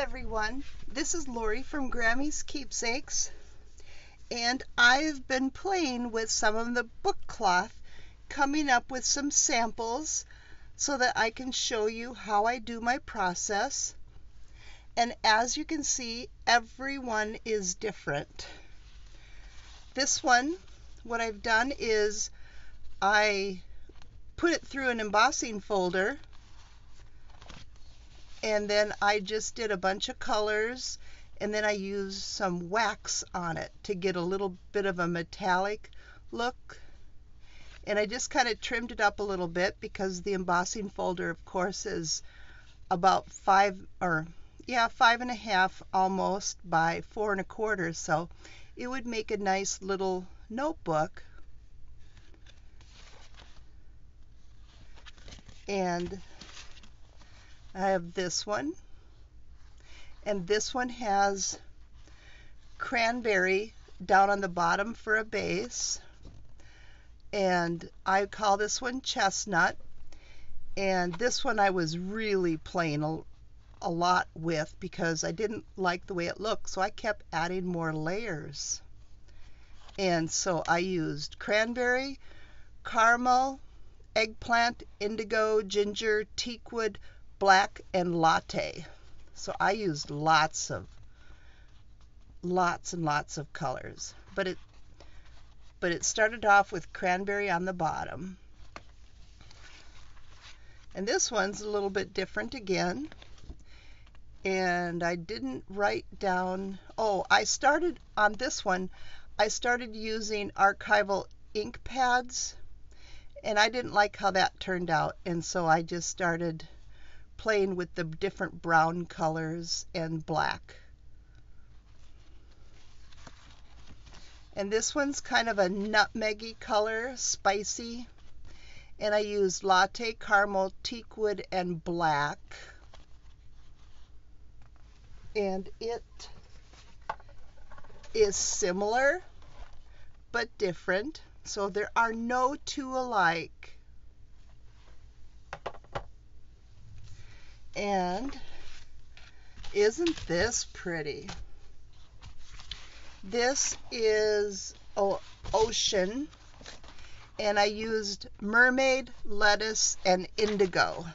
everyone, this is Lori from Grammy's Keepsakes, and I've been playing with some of the book cloth, coming up with some samples so that I can show you how I do my process. And as you can see, everyone is different. This one, what I've done is I put it through an embossing folder, and then I just did a bunch of colors, and then I used some wax on it to get a little bit of a metallic look. And I just kind of trimmed it up a little bit because the embossing folder, of course, is about 5.5 almost by 4.25, so it would make a nice little notebook. And I have this one, and this one has cranberry down on the bottom for a base, and I call this one Chestnut. And this one I was really playing a lot with because I didn't like the way it looked, so I kept adding more layers. And so I used cranberry, caramel, eggplant, indigo, ginger, teakwood, black, and latte. So I used lots and lots of colors, but it started off with cranberry on the bottom. And this one's a little bit different again, and I didn't write down, I started on this one, I started using archival ink pads, and I didn't like how that turned out, and so I just started playing with the different brown colors and black. And this one's kind of a nutmeggy color, spicy, and I used latte, caramel, teakwood, and black. And it is similar but different, so there are no two alike. And isn't this pretty? This is ocean, and I used mermaid, lettuce, and indigo.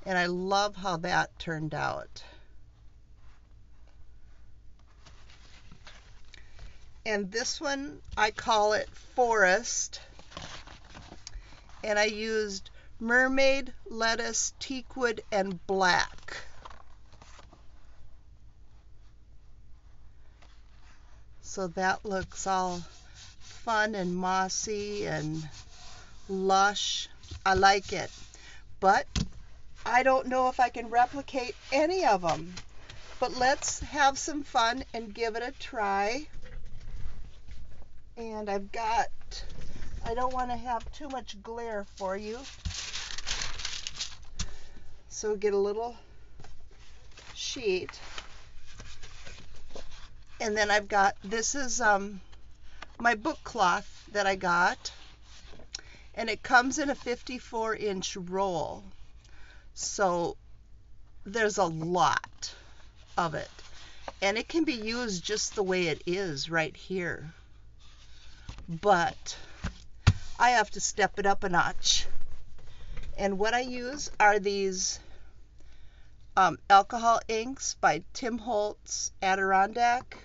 And I love how that turned out. And this one, I call it forest, and I used mermaid, lettuce, teakwood, and black. So that looks all fun and mossy and lush. I like it, but I don't know if I can replicate any of them. But let's have some fun and give it a try. And I don't want to have too much glare for you, so get a little sheet. And then I've got, this is my book cloth that I got, and it comes in a 54-inch roll, so there's a lot of it, and it can be used just the way it is right here, but I have to step it up a notch. And what I use are these alcohol inks by Tim Holtz Adirondack.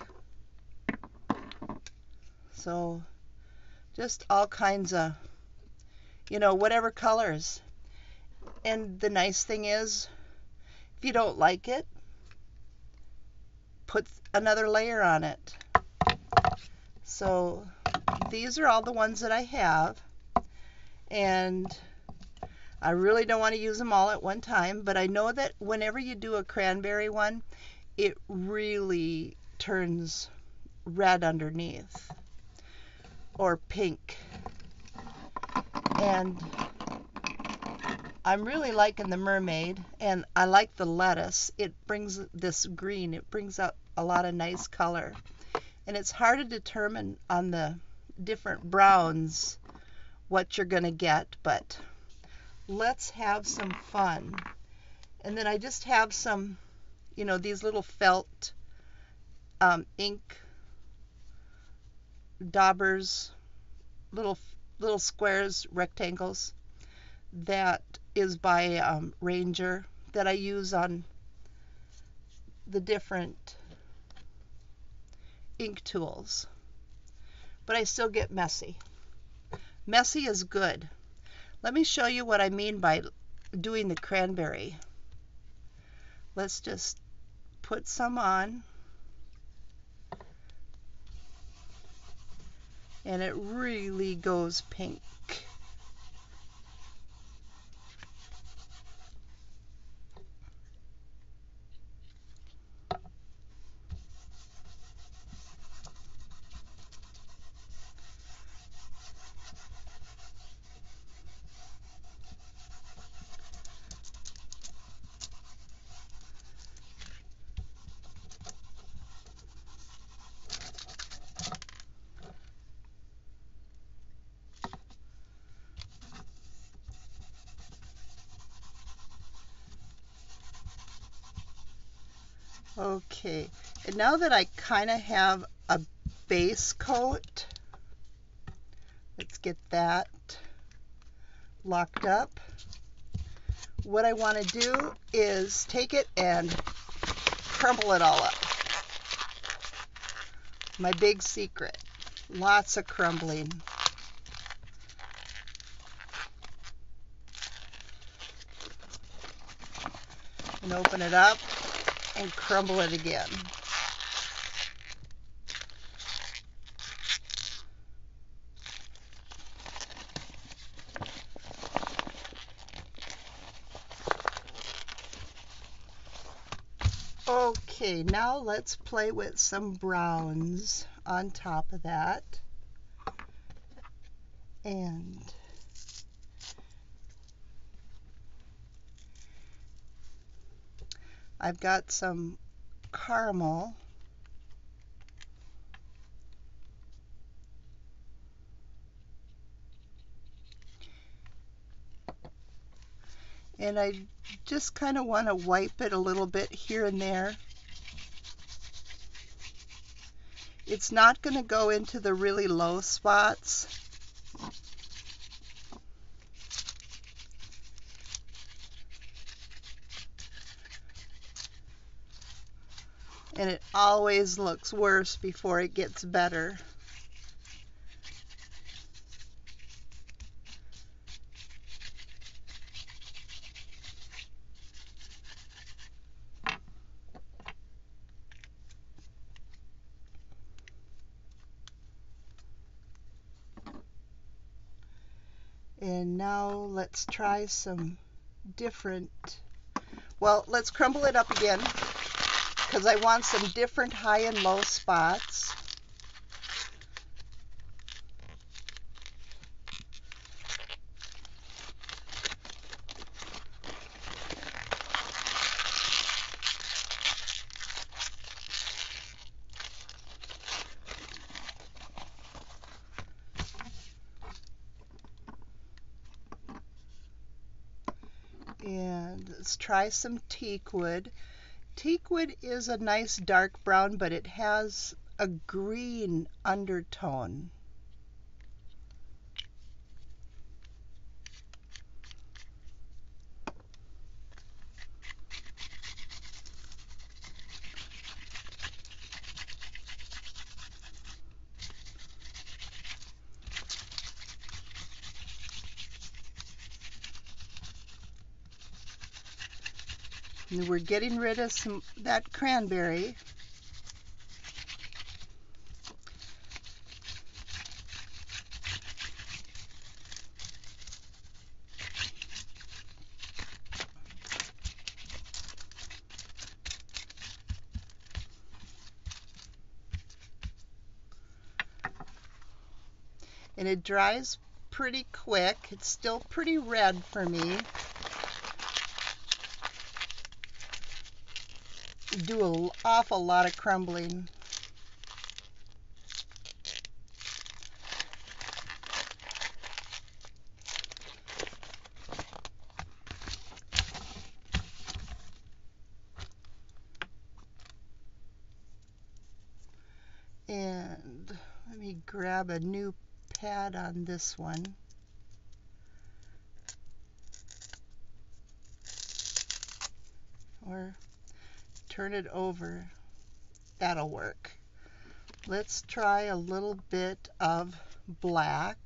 So just all kinds of, whatever colors. And the nice thing is, if you don't like it, put another layer on it. So these are all the ones that I have, and I really don't want to use them all at one time, but I know that whenever you do a cranberry one, it really turns red underneath, or pink. And I'm really liking the mermaid, and I like the lettuce. It brings this green, it brings out a lot of nice color. And it's hard to determine on the different browns what you're going to get, but let's have some fun. And then I just have some you know, these little felt ink daubers, little squares, rectangles. That is by Ranger, that I use on the different ink tools. But I still get messy. Messy is good. Let me show you what I mean by doing the cranberry. Let's just put some on. And it really goes pink. Okay, and now that I kind of have a base coat, let's get that locked up. What I want to do is take it and crumble it all up. My big secret, lots of crumbling. And open it up and crumble it again. Okay, now let's play with some browns on top of that. And I've got some caramel. And I just kind of want to wipe it a little bit here and there. It's not going to go into the really low spots. And it always looks worse before it gets better. And now let's try some different, well, let's crumble it up again because I want some different high and low spots. And let's try some teakwood. Teakwood is a nice dark brown, but it has a green undertone. And we're getting rid of that cranberry. And it dries pretty quick. It's still pretty red for me. Do an awful lot of crumbling. And let me grab a new pad on this one. Or turn it over. That'll work. Let's try a little bit of black.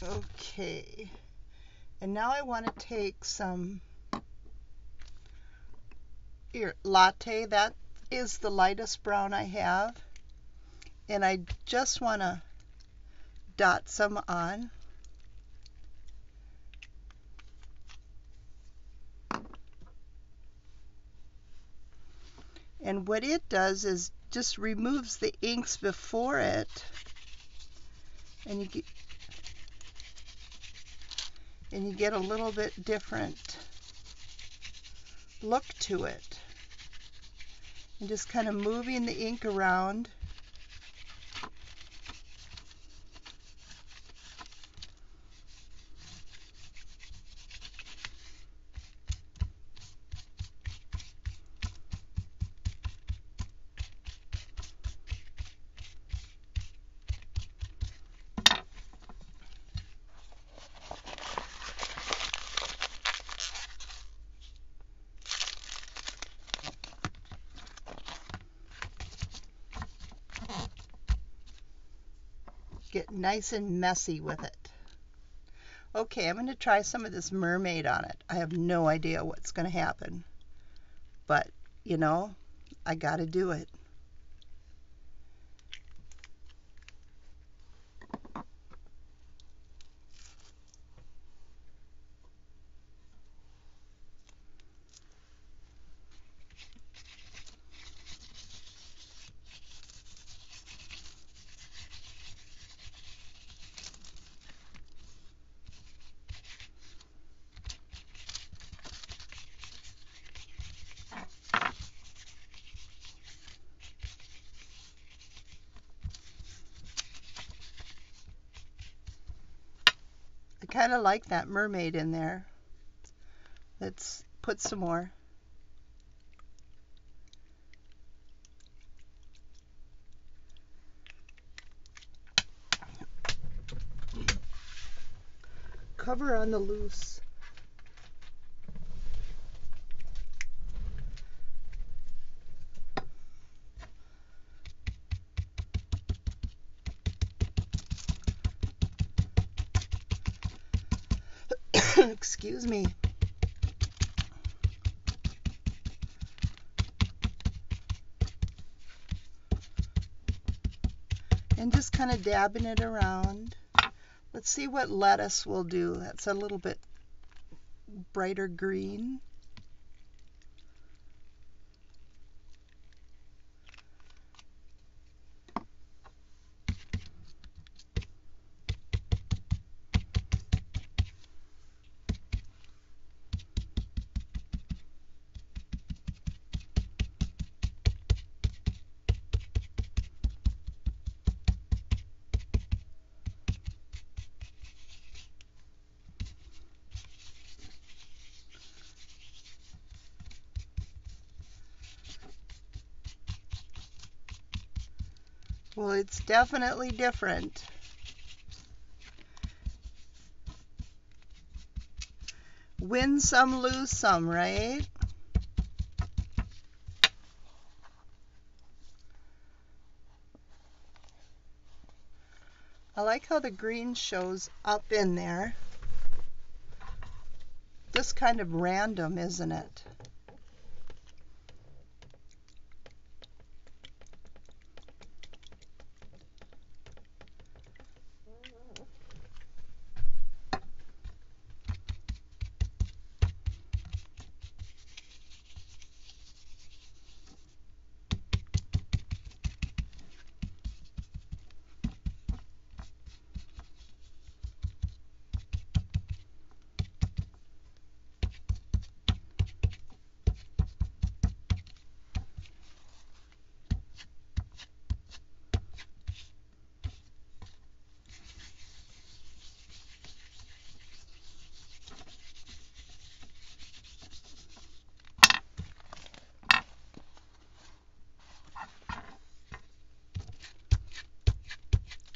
Okay, and now I want to take some latte. That is the lightest brown I have, and I just want to dot some on. And what it does is just removes the inks before it, and you get a little bit different look to it. And just kind of moving the ink around. Get nice and messy with it. Okay, I'm going to try some of this mermaid on it. I have no idea what's going to happen, but you know, I got to do it. I kind of like that mermaid in there. Let's put some more. Cover on the loose. Excuse me. And just kind of dabbing it around. Let's see what lettuce will do. That's a little bit brighter green. Well, it's definitely different. Win some, lose some, right? like how the green shows up in there. Just kind of random, isn't it?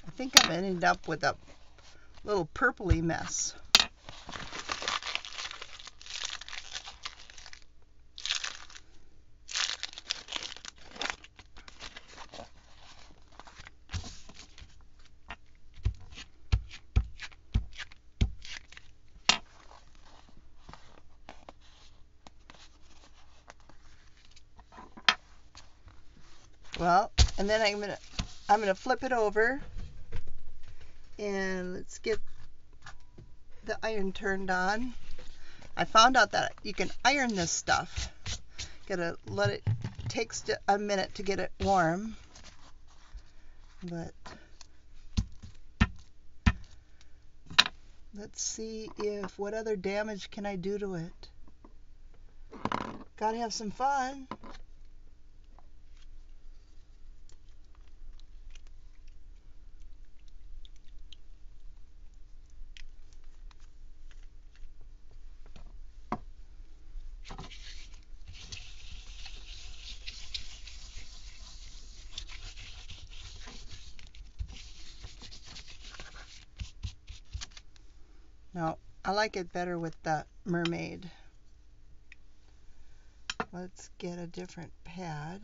I think I'm going to end up with a little purpley mess. Well, and then I'm gonna flip it over, and let's get the iron turned on. I found out that you can iron this stuff. Gotta let it, takes a minute to get it warm, but let's see what other damage can I do to it. Gotta have some fun. No, I like it better with the mermaid. Let's get a different pad.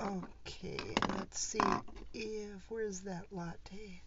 Okay, let's see where's that latte?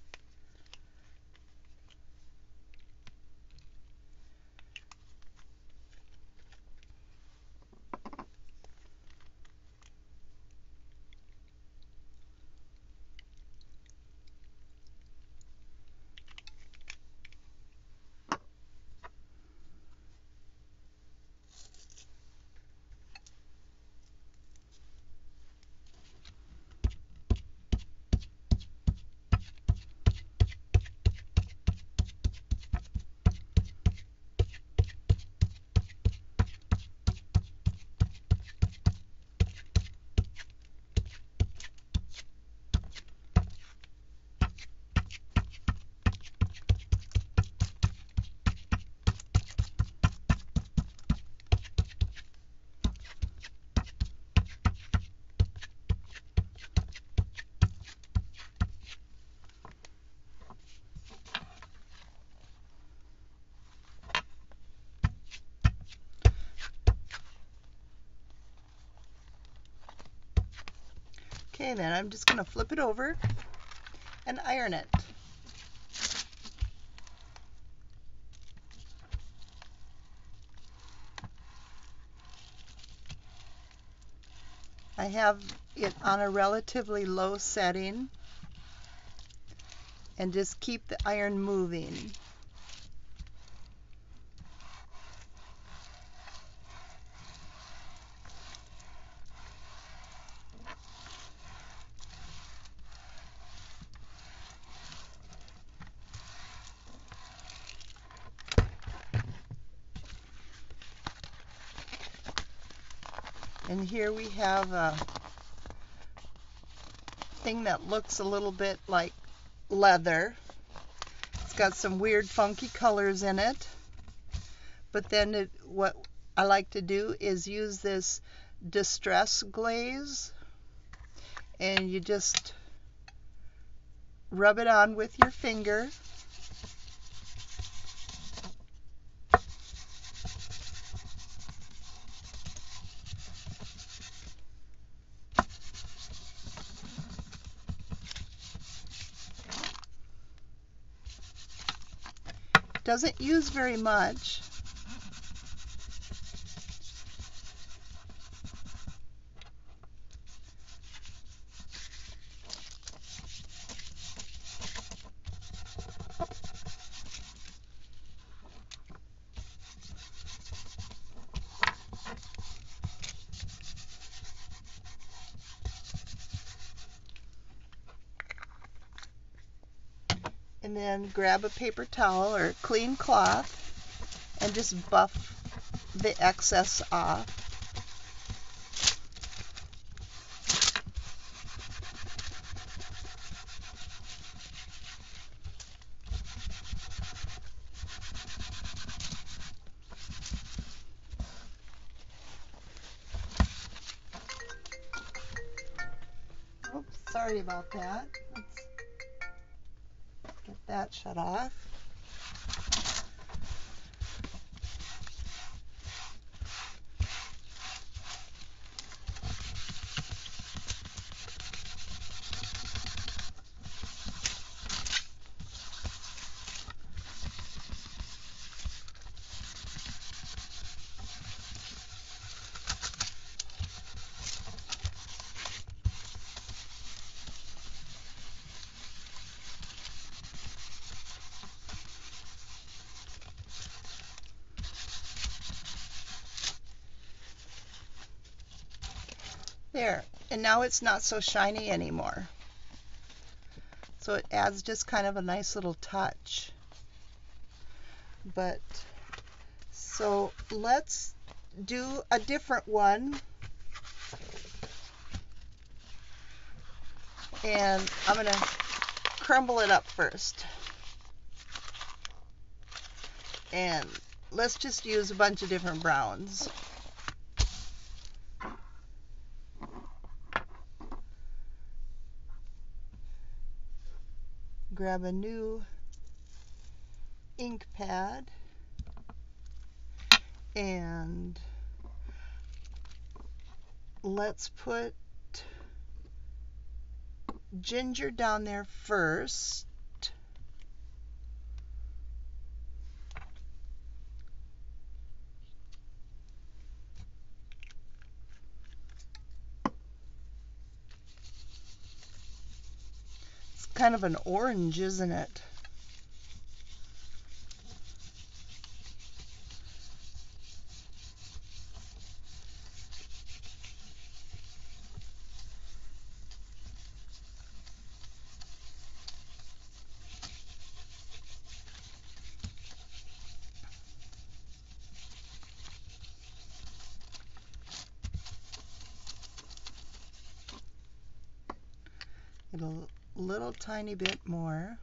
Okay, then I'm just going to flip it over and iron it. I have it on a relatively low setting and just keep the iron moving. And here we have thing that looks a little bit like leather. It's got some weird funky colors in it. But then what I like to do is use this distress glaze, and you just rub it on with your finger. Doesn't use very much. And then grab a paper towel or a clean cloth and just buff the excess off. Oops, sorry about that. Let's get that shut off. There, and now it's not so shiny anymore. So it adds just kind of a nice little touch. But, so let's do a different one. And I'm going to crumble it up first. And let's just use a bunch of different browns. Grab a new ink pad and let's put ginger down there first. Kind of an orange, isn't it? Get a little tiny bit more.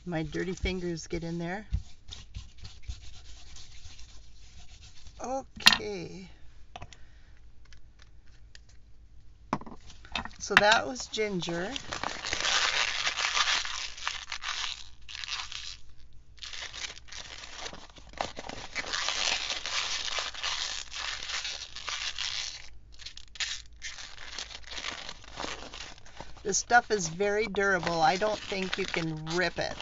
My dirty fingers get in there. Okay. So that was ginger. This stuff is very durable. I don't think you can rip it.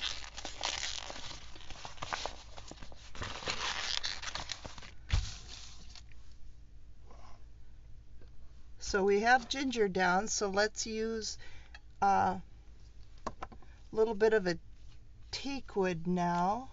So we have ginger down, so let's use a little bit of a teak wood now.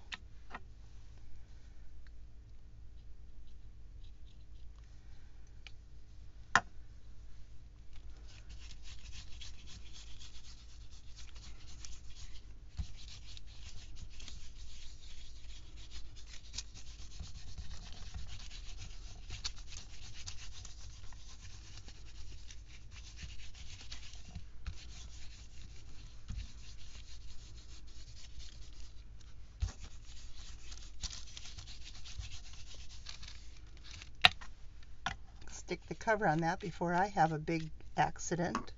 stick the cover on that before I have a big accident.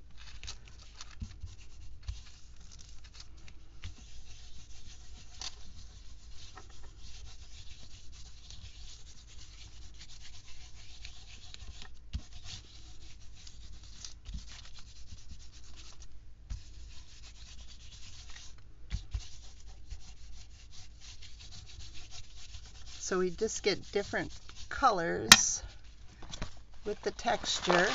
So we just get different colors with the texture.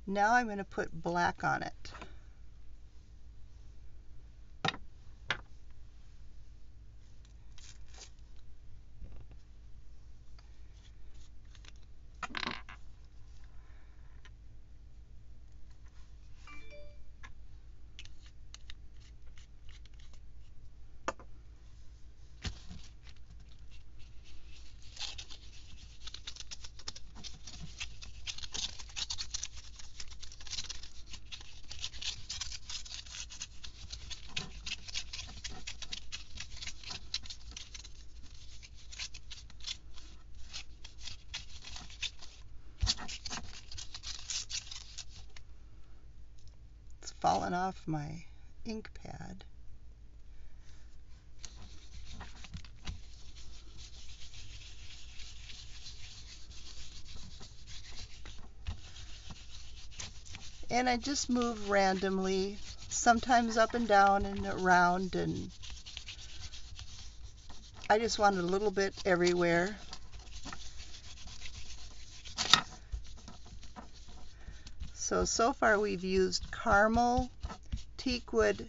Now I'm going to put black on it. Fallen off my ink pad. And I just move randomly, sometimes up and down and around, and I just want a little bit everywhere. So far we've used caramel, teakwood,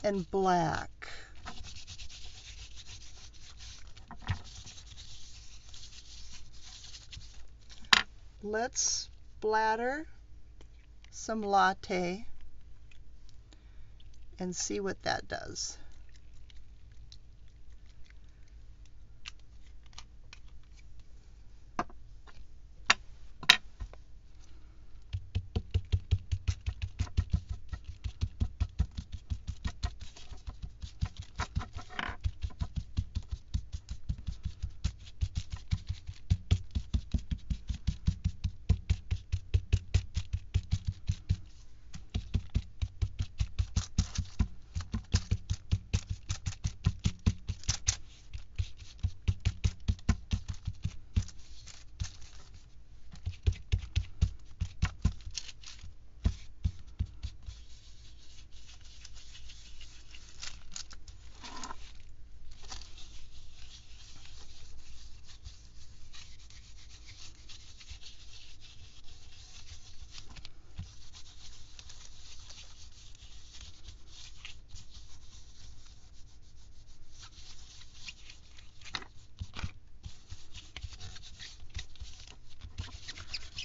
and black. Let's splatter some latte and see what that does.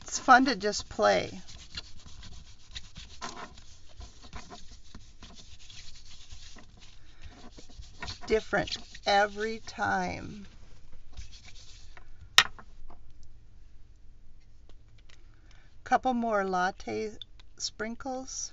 It's fun to just play. Different every time. Couple more latte sprinkles.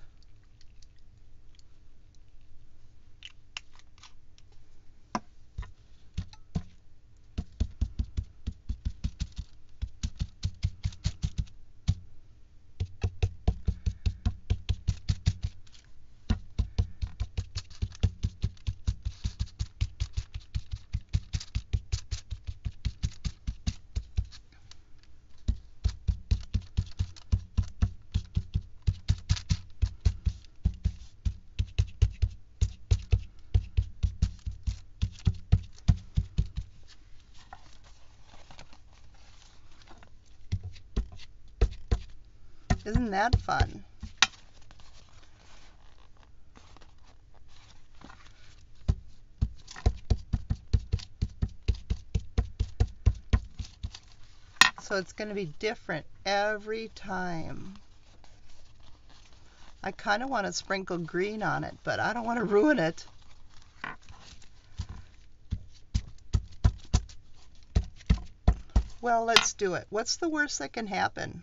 Isn't that fun? So it's going to be different every time. I kind of want to sprinkle green on it, but I don't want to ruin it. Well, let's do it. What's the worst that can happen?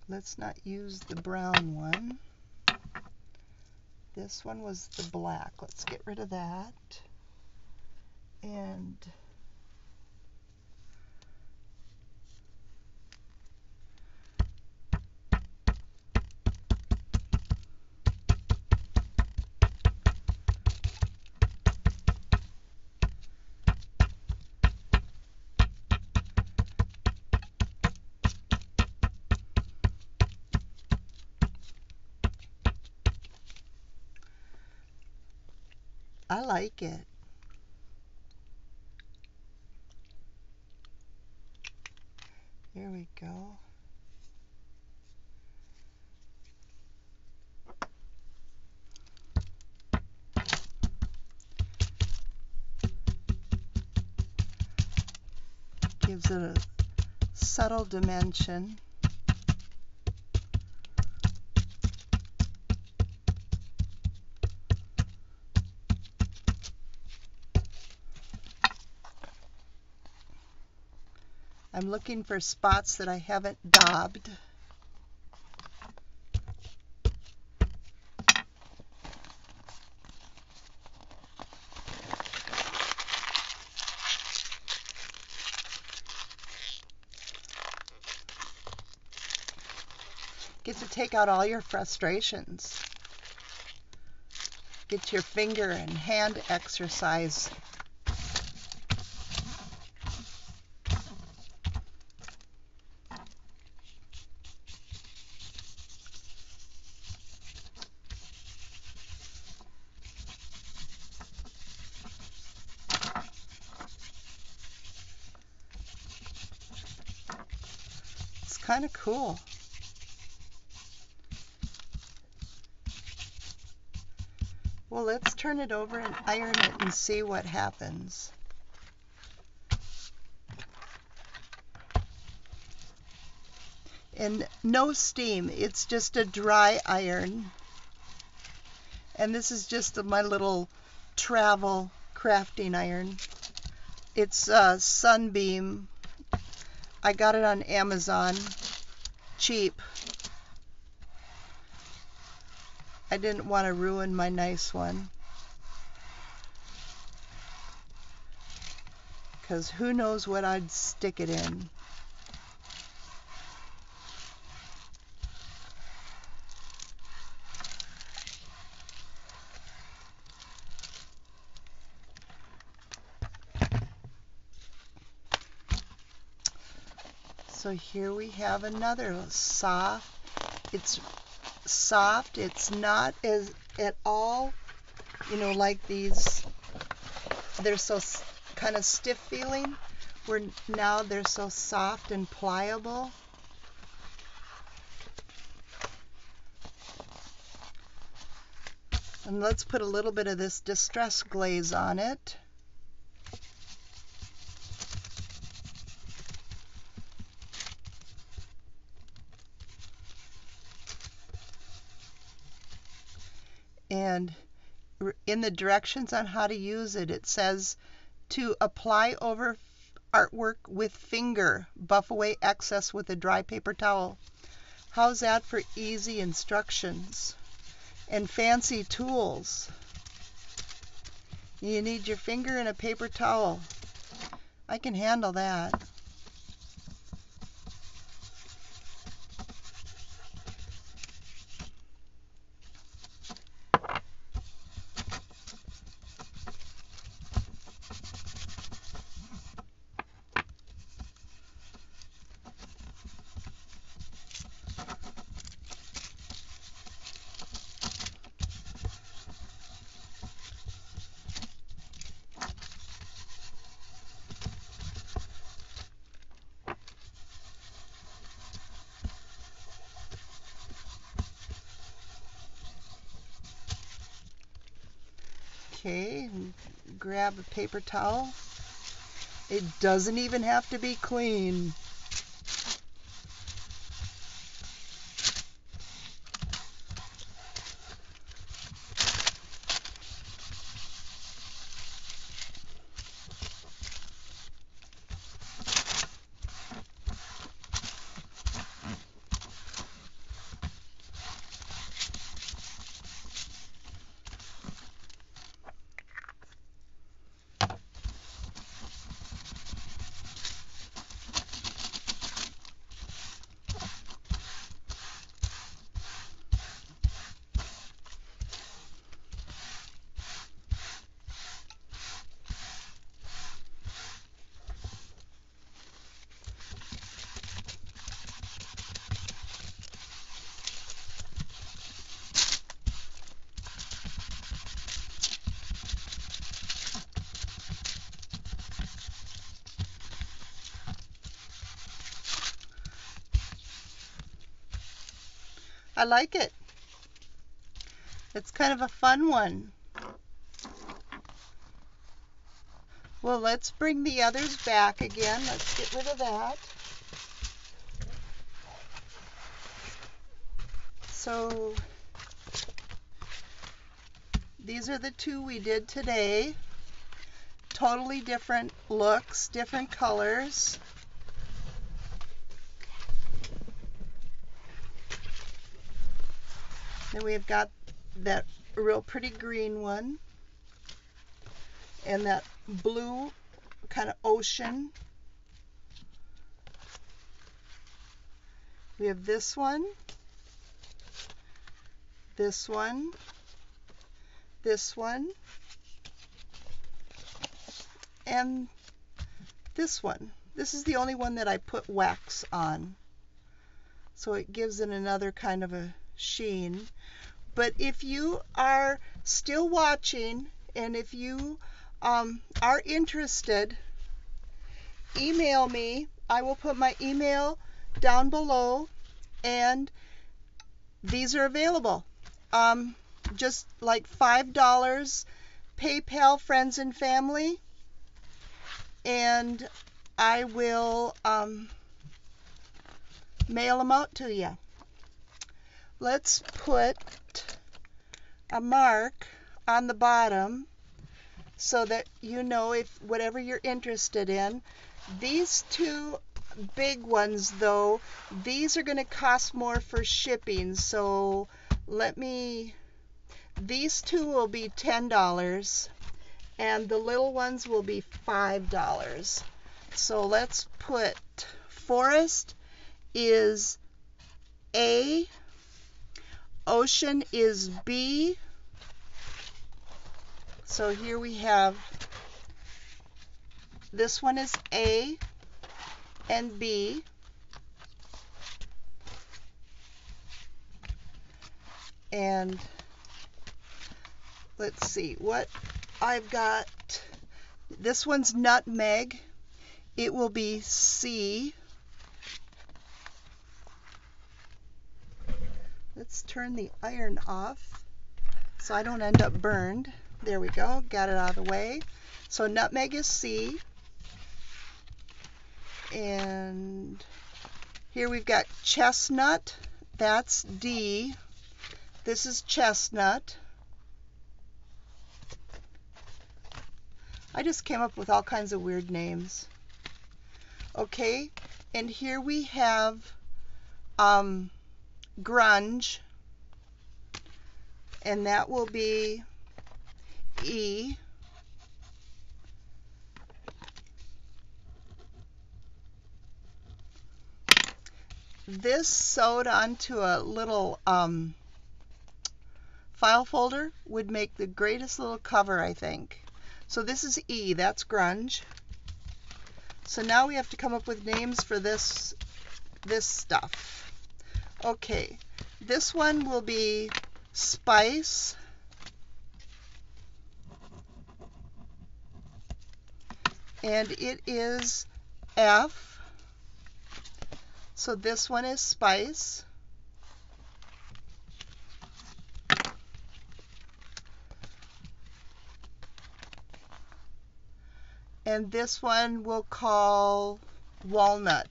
Let's not use the brown one. This one was the black. Let's get rid of that. And I like it. There we go. Gives it a subtle dimension. I'm looking for spots that I haven't daubed. Get to take out all your frustrations. Get your finger and hand exercise. It's kind of cool. Well, let's turn it over and iron it and see what happens. And no steam, it's just a dry iron. And this is just my little travel crafting iron. It's Sunbeam. I got it on Amazon, cheap. I didn't want to ruin my nice one, because who knows what I'd stick it in. So here we have another soft. It's soft. It's not as at all, like these. They're so kind of stiff feeling. Where now they're so soft and pliable. And let's put a little bit of this distress glaze on it. And in the directions on how to use it, it says to apply over artwork with finger, buff away excess with a dry paper towel. How's that for easy instructions and fancy tools? You need your finger and a paper towel. I can handle that. Okay, grab a paper towel. It doesn't even have to be clean. I like it. It's kind of a fun one. Well, let's bring the others back again. Let's get rid of that. So these are the two we did today. Totally different looks, different colors. Then we've got that real pretty green one and that blue kind of ocean. We have this one, this one, this one, and this one. This is the only one that I put wax on, so it gives it another kind of a sheen. But if you are still watching and if you are interested, email me. I will put my email down below, and these are available. Just like $5 PayPal, friends and family, and I will mail them out to you. Let's put a mark on the bottom so that you know if whatever you're interested in. These two big ones though, these are going to cost more for shipping, so these two will be $10 and the little ones will be $5. So let's put forest is A, ocean is B. So here we have, this one is A and B. And let's see what I've got. This one's nutmeg. It will be C. Let's turn the iron off so I don't end up burned. There we go, got it out of the way. So nutmeg is C. And here we've got chestnut, that's D. This is chestnut. I just came up with all kinds of weird names. Okay, and here we have grunge, and that will be E. This sewed onto a little file folder would make the greatest little cover, I think. So this is E, that's grunge. So now we have to come up with names for this stuff. Okay, this one will be spice. And it is F. So this one is spice. And this one we'll call Walnut.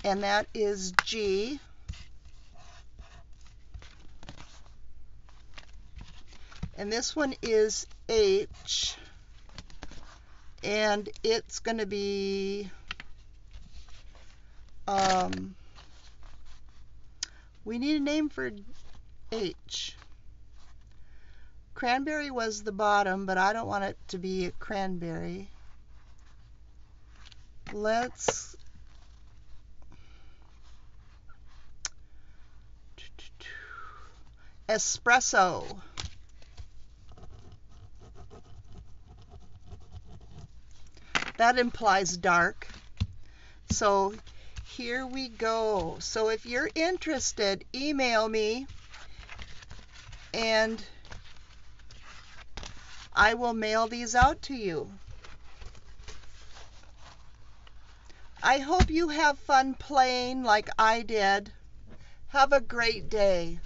And that is G. And this one is H. And it's going to be, we need a name for H. Cranberry was the bottom, but I don't want it to be a cranberry. Let's Espresso. That implies dark. So here we go. So if you're interested, email me and I will mail these out to you. I hope you have fun playing like I did. Have a great day.